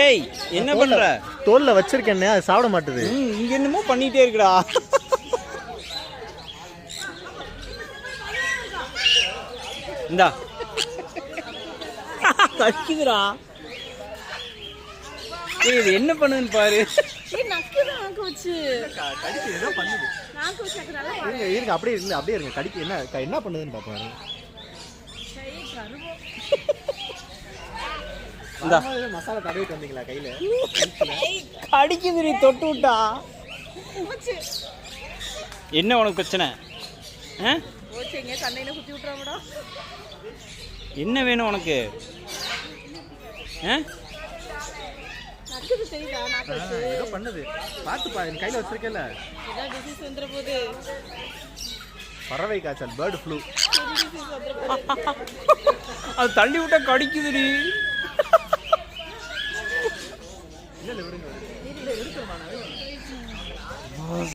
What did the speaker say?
ஏய் என்ன பண்ற? தோல்ல வச்சிருக்கேன், அது சாப்பிட மாட்டுது. இங்க என்னமோ பண்ணிட்டே இருக்குடா. இந்தா கடிக்குதுடா. ஏய் இது என்ன பண்ணுதுன்னு பாரு. ஏய் நக்குது நாக்கு வச்சு. கடிக்கு ஏதோ பண்ணுது. நாக்கு வச்சக்கறால இருங்க இருங்க அப்படியே இருங்க அப்படியே இருங்க. கடிக்கு என்ன பண்ணுதுன்னு பாப்பாரு. சரி கருவோ. இந்த மசாலா தடவிட்டு வந்தீங்களா கையில? கடிக்குதுடி தொட்டு விட்டா. போச்சு. என்ன உனக்கு பிரச்சனை? போச்சுங்க கண்ணையில குத்தி விட்டுறாமடா. என்ன வேணும் உனக்கு? நக்குது தெரியுதா நாக்கு வச்சு. ஏதோ பண்ணுது. பாத்து பா, என் கையில வச்சிருக்கேல. ஏதா டிசீஸ் வந்துற போகுது. பறவை காய்ச்சல், பேர்ட் ஃப்ளூ. டிசீஸ் வந்துற போகுது. அது தள்ளி விட்டா கடிக்குதுடி. இல்ல விடுங்க. இருக்குமா?